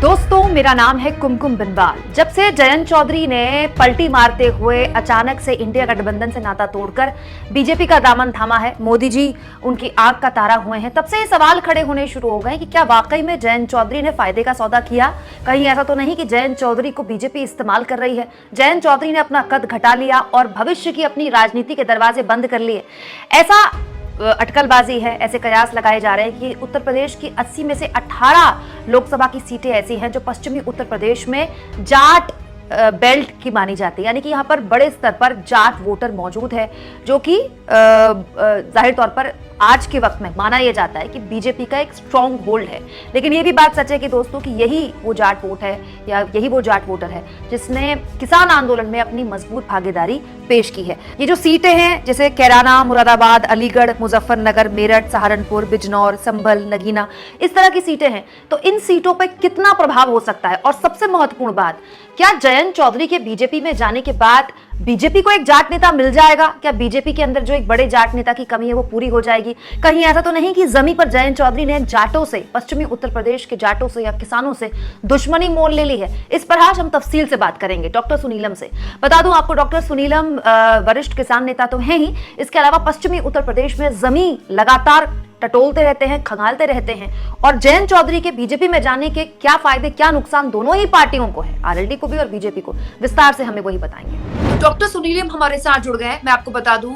दोस्तों, मेरा नाम है कुमकुम बिनवाल। जब से जयंत चौधरी ने पलटी मारते हुए अचानक से इंडिया गठबंधन से नाता तोड़कर बीजेपी का दामन थामा है, मोदी जी उनकी आंख का तारा हुए हैं, तब से ये सवाल खड़े होने शुरू हो गए कि क्या वाकई में जयंत चौधरी ने फायदे का सौदा किया। कहीं ऐसा तो नहीं कि जयंत चौधरी को बीजेपी इस्तेमाल कर रही है। जयंत चौधरी ने अपना कद घटा लिया और भविष्य की अपनी राजनीति के दरवाजे बंद कर लिए। ऐसा अटकलबाजी है, ऐसे कयास लगाए जा रहे हैं कि उत्तर प्रदेश की 80 में से 18 लोकसभा की सीटें ऐसी हैं जो पश्चिमी उत्तर प्रदेश में जाट बेल्ट की मानी जाती है, यानी कि यहाँ पर बड़े स्तर पर जाट वोटर मौजूद है, जो कि जाहिर तौर पर आज के वक्त में माना यह जाता है कि बीजेपी का एक स्ट्रॉन्ग होल्ड है। लेकिन ये भी बात सच है कि दोस्तों कि यही वो जाट वोट है या यही वो जाट वोटर है जिसने किसान आंदोलन में अपनी मजबूत भागीदारी पेश की है। ये जो सीटें हैं जैसे कैराना, मुरादाबाद, अलीगढ़, मुजफ्फरनगर, मेरठ, सहारनपुर, बिजनौर, संभल, नगीना, इस तरह की सीटें हैं, तो इन सीटों पर कितना प्रभाव हो सकता है। और सबसे महत्वपूर्ण बात, क्या जयंत चौधरी के बीजेपी में जाने के बाद बीजेपी को एक जाट नेता मिल जाएगा? क्या बीजेपी के अंदर जो एक बड़े जाट नेता की कमी है वो पूरी हो जाएगी? कहीं ऐसा तो नहीं कि जमीन पर जयंत चौधरी ने जाटों से, पश्चिमी उत्तर प्रदेश के जाटों से या किसानों से दुश्मनी मोल ले ली है? इस पर आज हम तफसील से बात करेंगे डॉक्टर सुनीलम से। बता दूं आपको, डॉक्टर सुनीलम वरिष्ठ किसान नेता तो हैं ही, इसके अलावा पश्चिमी उत्तर प्रदेश में जमीन लगातार टटोलते रहते हैं, खंगालते रहते हैं। और जयंत चौधरी के बीजेपी में जाने के क्या फायदे, क्या नुकसान दोनों ही पार्टियों को है, आरएलडी को भी और बीजेपी को, विस्तार से हमें वही बताएंगे। डॉक्टर सुनीलम हमारे साथ जुड़ गए। मैं आपको बता दूं,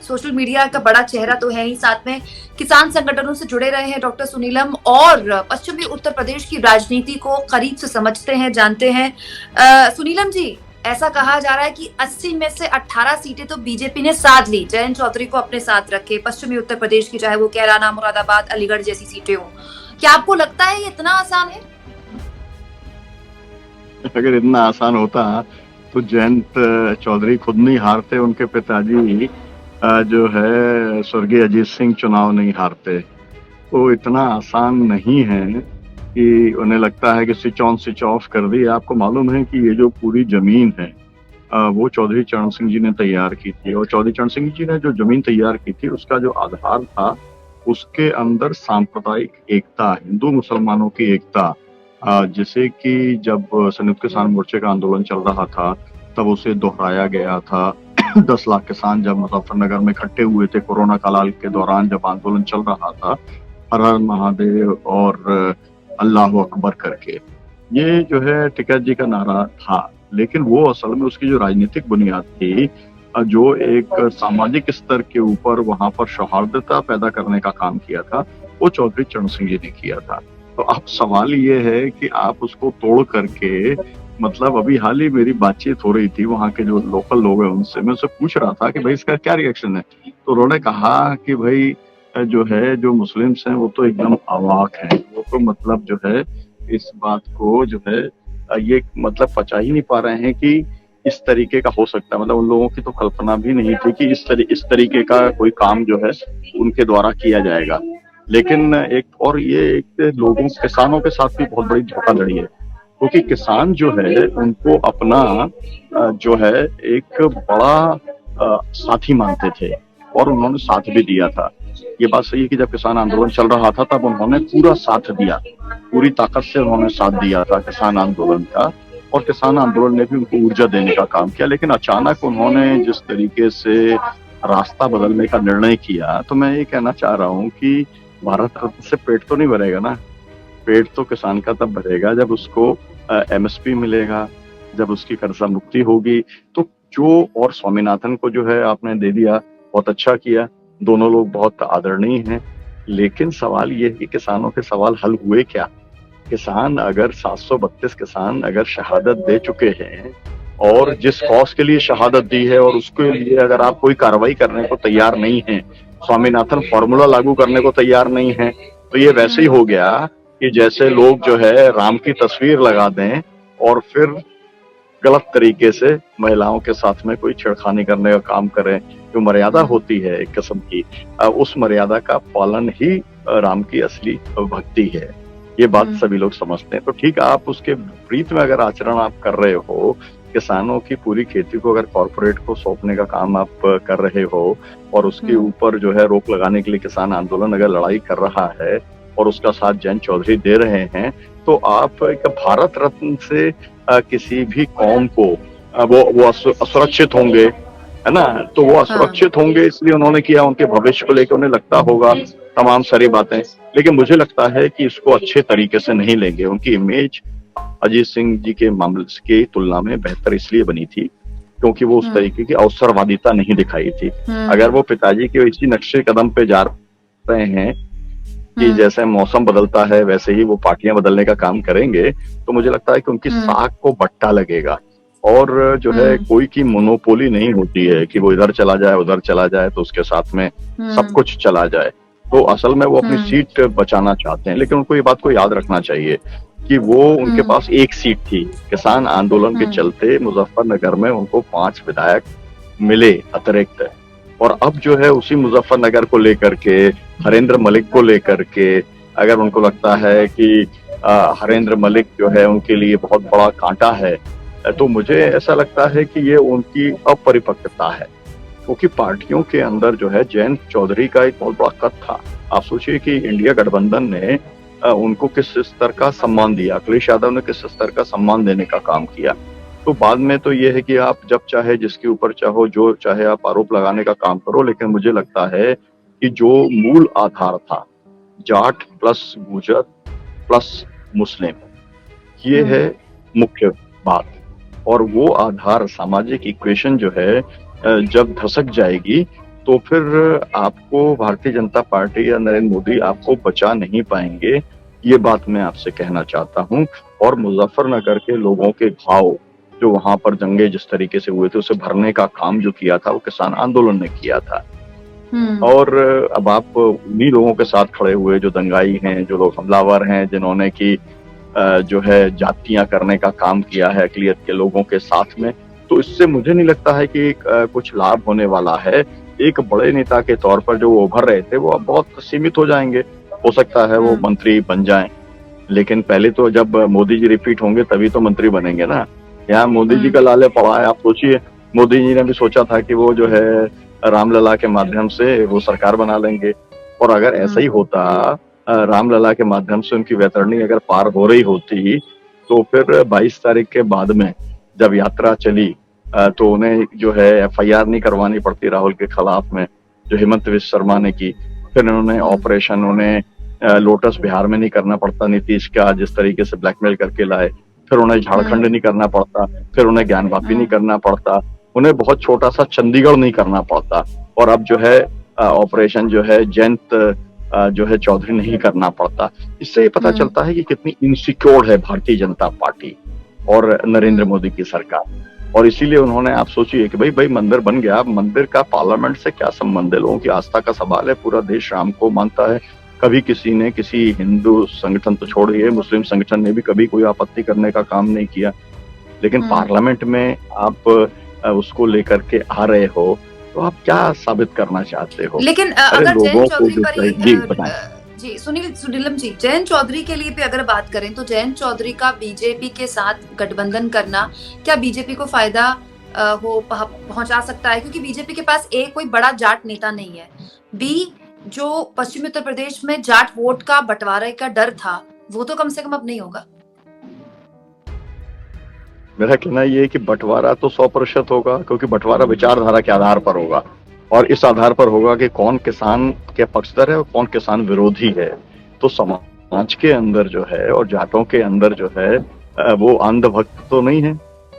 सोशल मीडिया का बड़ा चेहरा तो है ही, साथ में किसान संगठनों से जुड़े रहे हैं डॉक्टर सुनीलम, और पश्चिमी उत्तर प्रदेश की राजनीति को करीब से समझते हैं, जानते हैं। सुनीलम जी, ऐसा कहा जा रहा है कि 80 में से 18 सीटें तो बीजेपी ने साध ली, जयंत चौधरी को अपने साथ रखे, पश्चिमी उत्तर प्रदेश की, चाहे वो कैराना, मुरादाबाद, अलीगढ़ जैसी सीटें हो। क्या आपको लगता है ये इतना आसान है? अगर इतना आसान होता तो जयंत चौधरी खुद नहीं हारते, उनके पिताजी जो है स्वर्गीय अजीत सिंह चुनाव नहीं हारते। तो इतना आसान नहीं है कि उन्हें लगता है कि स्विच ऑन स्विच ऑफ कर दी। आपको मालूम है कि ये जो पूरी जमीन है वो चौधरी चरण सिंह जी ने तैयार की थी, और चौधरी चरण सिंह जी ने जो जमीन तैयार की थी उसका जो आधार था उसके अंदर सांप्रदायिक एकता, हिंदू मुसलमानों की एकता, जैसे कि जब संयुक्त किसान मोर्चे का आंदोलन चल रहा था तब उसे दोहराया गया था। 10 लाख किसान जब मुजफ्फरनगर में इकट्ठे हुए थे कोरोना काल के दौरान, जब आंदोलन चल रहा था, हर हर महादेव और अल्लाह अकबर करके, ये जो है टिकैत जी का नारा था। लेकिन वो असल में उसकी जो राजनीतिक बुनियाद थी, जो एक सामाजिक स्तर के ऊपर वहां पर सौहार्दता पैदा करने का काम किया था, वो चौधरी चरण सिंह जी ने किया था। तो अब सवाल ये है कि आप उसको तोड़ करके, मतलब अभी हाल ही मेरी बातचीत हो रही थी वहां के जो लोकल लोग हैं उनसे, मैं उनसे पूछ रहा था कि भाई इसका क्या रिएक्शन है। तो उन्होंने कहा कि भाई जो है जो मुस्लिम्स हैं वो तो एकदम अवाक हैं, वो तो मतलब जो है इस बात को जो है ये मतलब पचा ही नहीं पा रहे हैं कि इस तरीके का हो सकता है। मतलब उन लोगों की तो कल्पना भी नहीं थी कि इस तरीके का कोई काम जो है उनके द्वारा किया जाएगा। लेकिन एक लोगों, किसानों के साथ भी बहुत बड़ी धोखाधड़ी है, क्योंकि किसान जो है उनको अपना जो है एक बड़ा साथी मानते थे और उन्होंने साथ भी दिया था। ये बात सही है कि जब किसान आंदोलन चल रहा था तब उन्होंने पूरा साथ दिया, पूरी ताकत से उन्होंने साथ दिया था किसान आंदोलन का, और किसान आंदोलन ने भी उनको ऊर्जा देने का काम किया। लेकिन अचानक उन्होंने जिस तरीके से रास्ता बदलने का निर्णय किया, तो मैं ये कहना चाह रहा हूँ कि भारत रत्न से पेट तो नहीं भरेगा ना। पेट तो किसान का तब भरेगा जब उसको एमएसपी मिलेगा, जब उसकी कर्जा मुक्ति होगी। तो जो, और स्वामीनाथन को जो है आपने दे दिया, बहुत अच्छा किया, दोनों लोग बहुत आदरणीय हैं। लेकिन सवाल ये है कि किसानों के सवाल हल हुए क्या? किसान अगर 732 किसान अगर शहादत दे चुके हैं, और जिस कॉज के लिए शहादत दी है और उसके लिए अगर आप कोई कार्रवाई करने को तैयार नहीं है, स्वामीनाथन फॉर्मूला लागू करने को तैयार नहीं है, तो ये वैसे ही हो गया कि जैसे लोग जो है राम की तस्वीर लगा दें और फिर गलत तरीके से महिलाओं के साथ में कोई छेड़खानी करने का काम करें। जो मर्यादा होती है एक किस्म की, उस मर्यादा का पालन ही राम की असली भक्ति है। ये बात सभी लोग समझते हैं। तो ठीक, आप उसके विपरीत में अगर आचरण आप कर रहे हो, किसानों की पूरी खेती को अगर कॉर्पोरेट को सौंपने का काम आप कर रहे हो और उसके ऊपर जो है रोक लगाने के लिए किसान आंदोलन अगर लड़ाई कर रहा है, और उसका साथ जयंत चौधरी दे रहे हैं, तो आप एक भारत रत्न से किसी भी कौम को वो असुरक्षित होंगे, है ना? तो वो हाँ। असुरक्षित होंगे इसलिए उन्होंने किया, उनके भविष्य को लेकर उन्हें लगता होगा तमाम सारी बातें। लेकिन मुझे लगता है कि इसको अच्छे तरीके से नहीं लेंगे। उनकी इमेज अजीत सिंह जी के मामले की तुलना में बेहतर इसलिए बनी थी क्योंकि वो उस तरीके की अवसरवादिता नहीं दिखाई थी। अगर वो पिताजी के इसी नक्शे कदम पे जा रहे हैं कि जैसे मौसम बदलता है वैसे ही वो पार्टियां बदलने का काम करेंगे, तो मुझे लगता है कि उनकी साख को बट्टा लगेगा। और जो है कोई की मोनोपोली नहीं होती है कि वो इधर चला जाए उधर चला जाए तो उसके साथ में सब कुछ चला जाए। तो असल में वो अपनी सीट बचाना चाहते हैं, लेकिन उनको ये बात को याद रखना चाहिए कि वो उनके पास एक सीट थी। किसान आंदोलन के चलते मुजफ्फरनगर में उनको 5 विधायक मिले अतिरिक्त, और अब जो है उसी मुजफ्फरनगर को लेकर के, हरेंद्र मलिक को लेकर के, अगर उनको लगता है कि हरेंद्र मलिक जो है उनके लिए बहुत बड़ा कांटा है, तो मुझे ऐसा लगता है कि ये उनकी अपरिपक्वता है। क्योंकि पार्टियों के अंदर जो है जयंत चौधरी का एक बहुत बड़ा कद था। आप सोचिए कि इंडिया गठबंधन ने उनको किस स्तर का सम्मान दिया, अखिलेश यादव ने किस स्तर का सम्मान देने का काम किया। तो बाद में तो ये है कि आप जब चाहे जिसके ऊपर चाहो जो चाहे आप आरोप लगाने का काम करो, लेकिन मुझे लगता है कि जो मूल आधार था, जाट प्लस गुर्जर प्लस मुस्लिम, ये है मुख्य बात। और वो आधार सामाजिक इक्वेशन जो है जब धसक जाएगी तो फिर आपको भारतीय जनता पार्टी या नरेंद्र मोदी आपको बचा नहीं पाएंगे। ये बात मैं आपसे कहना चाहता हूँ। और मुजफ्फरनगर के लोगों के घाव जो वहां पर दंगे जिस तरीके से हुए थे उसे भरने का काम जो किया था वो किसान आंदोलन ने किया था। और अब आप उन्हीं लोगों के साथ खड़े हुए जो दंगाई हैं, जो लोग हमलावर हैं, जिन्होंने की जो है जातियां करने का काम किया है अकलियत के लोगों के साथ में, तो इससे मुझे नहीं लगता है कि कुछ लाभ होने वाला है। एक बड़े नेता के तौर पर जो वो उभर रहे थे वो अब बहुत सीमित हो जाएंगे। हो सकता है वो मंत्री बन जाएं, लेकिन पहले तो जब मोदी जी रिपीट होंगे तभी तो मंत्री बनेंगे ना। यहाँ मोदी जी का लाले पड़ा है। आप सोचिए, मोदी जी ने भी सोचा था कि वो जो है रामलला के माध्यम से वो सरकार बना लेंगे, और अगर ऐसा ही होता, रामलला के माध्यम से उनकी वैतरणी अगर पार हो रही होती, तो फिर 22 तारीख के बाद में जब यात्रा चली तो उन्हें जो है एफआईआर नहीं करवानी पड़ती राहुल के खिलाफ में, जो हेमंत विश्व शर्मा ने की। फिर उन्होंने ऑपरेशन उन्हें लोटस बिहार में नहीं करना पड़ता, नीतीश का जिस तरीके से ब्लैकमेल करके लाए। फिर उन्हें झारखंड नहीं करना पड़ता, फिर उन्हें ज्ञानवापी नहीं करना पड़ता, उन्हें बहुत छोटा सा चंडीगढ़ नहीं करना पड़ता, और अब जो है ऑपरेशन जो है जयंत जो है चौधरी नहीं करना पड़ता। इससे ये पता चलता है कि कितनी इनसिक्योर है भारतीय जनता पार्टी और नरेंद्र मोदी की सरकार। और इसीलिए उन्होंने, आप सोचिए कि भाई मंदिर बन गया, मंदिर का पार्लियामेंट से क्या संबंध है? लोगों की आस्था का सवाल है। पूरा देश राम को मानता है। कभी किसी ने, किसी हिंदू संगठन तो छोड़िए, मुस्लिम संगठन ने भी कभी कोई आपत्ति करने का काम नहीं किया। लेकिन पार्लियामेंट में आप उसको लेकर के आ रहे हो, तो आप क्या साबित करना चाहते हो? लेकिन अगर जयंत चौधरी पर बताएं। जी सुनीलम जी, जयंत चौधरी के लिए भी अगर बात करें तो जयंत चौधरी का बीजेपी के साथ गठबंधन करना क्या बीजेपी को फायदा पहुंचा सकता है? क्योंकि बीजेपी के पास एक कोई बड़ा जाट नेता नहीं है, बी जो पश्चिमी उत्तर प्रदेश में जाट वोट का बंटवारे का डर था वो तो कम से कम अब नहीं होगा। मेरा कहना ये है कि बंटवारा तो 100% होगा, क्योंकि बंटवारा विचारधारा के आधार पर होगा, और इस आधार पर होगा कि कौन किसान के पक्षधर है और कौन किसान विरोधी है। तो समाज के अंदर जो है और जाटों के अंदर जो है वो अंधभक्त तो नहीं है,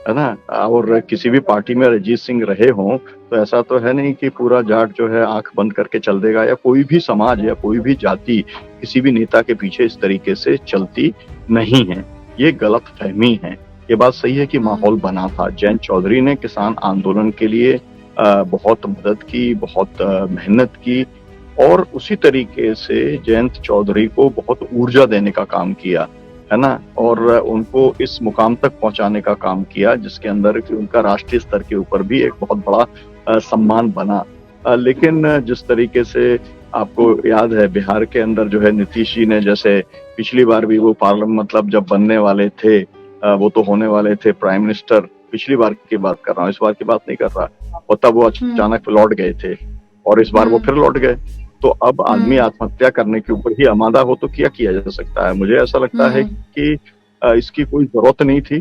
है ना। और किसी भी पार्टी में अरिजीत सिंह रहे हों तो ऐसा तो है नहीं कि पूरा जाट जो है आंख बंद करके चल देगा, या कोई भी समाज या कोई भी जाति किसी भी नेता के पीछे इस तरीके से चलती नहीं है। ये गलत फहमी है। ये बात सही है कि माहौल बना था। जयंत चौधरी ने किसान आंदोलन के लिए बहुत मदद की, बहुत मेहनत की, और उसी तरीके से जयंत चौधरी को बहुत ऊर्जा देने का काम किया, है ना, और उनको इस मुकाम तक पहुंचाने का काम किया जिसके अंदर कि उनका राष्ट्रीय स्तर के ऊपर भी एक बहुत बड़ा सम्मान बना। लेकिन जिस तरीके से आपको याद है, बिहार के अंदर जो है नीतीश जी ने, जैसे पिछली बार भी वो पार्लियामेंट मतलब जब बनने वाले थे, वो तो होने वाले थे प्राइम मिनिस्टर, पिछली बार की बात कर रहा हूँ, इस बार की बात नहीं कर रहा, और तब वो अचानक लौट गए थे, और इस बार वो फिर लौट गए। तो अब आदमी आत्महत्या करने के ऊपर ही आमादा हो तो क्या किया जा सकता है। मुझे ऐसा लगता है कि इसकी कोई जरूरत नहीं थी।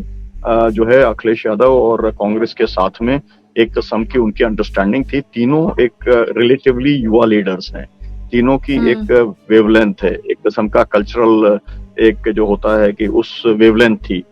जो है अखिलेश यादव और कांग्रेस के साथ में एक किस्म की उनकी अंडरस्टैंडिंग थी। तीनों एक रिलेटिवली युवा लीडर्स हैं, तीनों की एक वेवलेंथ है, एक किस्म का कल्चरल एक जो होता है कि उस वेवलेंथ थी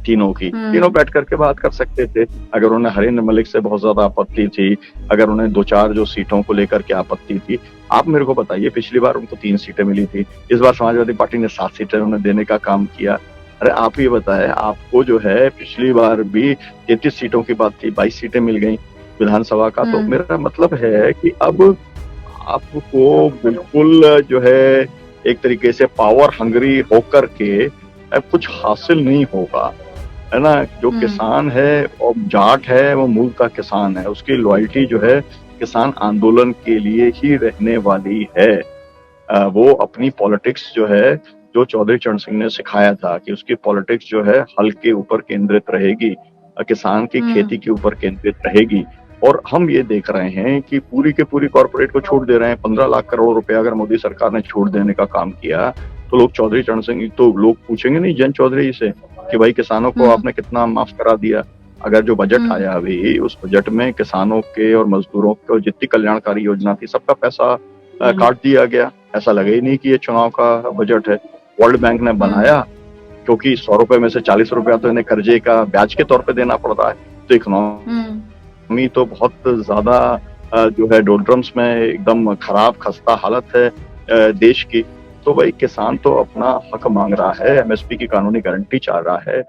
तीनों की। तीनों बैठ करके बात कर सकते थे। अगर उन्हें हरिंद्र मलिक से बहुत ज्यादा आपत्ति थी, अगर उन्हें 2-4 जो सीटों को लेकर के आपत्ति थी, आप मेरे को बताइए, पिछली बार उनको 3 सीटें मिली थी, इस बार समाजवादी पार्टी ने 7 सीटें उन्हें देने का काम किया। अरे आप ये बताएं, आपको जो है पिछली बार भी 33 सीटों की बात थी, 22 सीटें मिल गई विधानसभा का। तो मेरा मतलब है कि अब आपको बिल्कुल जो है एक तरीके से पावर हंगरी होकर के अब कुछ हासिल नहीं होगा, है ना। जो किसान है और जाट है वो मूलतः किसान है, उसकी लॉयल्टी जो है किसान आंदोलन के लिए ही रहने वाली है। वो अपनी पॉलिटिक्स जो है, जो चौधरी चरण सिंह ने सिखाया था कि उसकी पॉलिटिक्स जो है हल के ऊपर केंद्रित रहेगी, किसान की खेती के ऊपर केंद्रित रहेगी। और हम ये देख रहे हैं कि पूरी के पूरी कॉर्पोरेट को छूट दे रहे हैं। 15 लाख करोड़ रुपए अगर मोदी सरकार ने छूट देने का काम किया तो लोग चौधरी चरण सिंह, तो लोग पूछेंगे नहीं जयंत चौधरी से कि भाई किसानों को आपने कितना माफ करा दिया। अगर जो बजट आया अभी, उस बजट में किसानों के और मजदूरों को जितनी कल्याणकारी योजना थी सबका पैसा काट दिया गया। ऐसा लगे ही नहीं कि ये चुनाव का बजट है। वर्ल्ड बैंक ने बनाया क्योंकि 100 रुपए में से 40 रुपया तो इन्हें कर्जे का ब्याज के तौर पे देना पड़ता है। तो इकोनॉमी तो बहुत ज्यादा जो है डोलड्रम्स में एकदम खराब खस्ता हालत है देश की। तो भाई किसान तो अपना हक मांग रहा है, एमएसपी की कानूनी गारंटी चाह रहा है।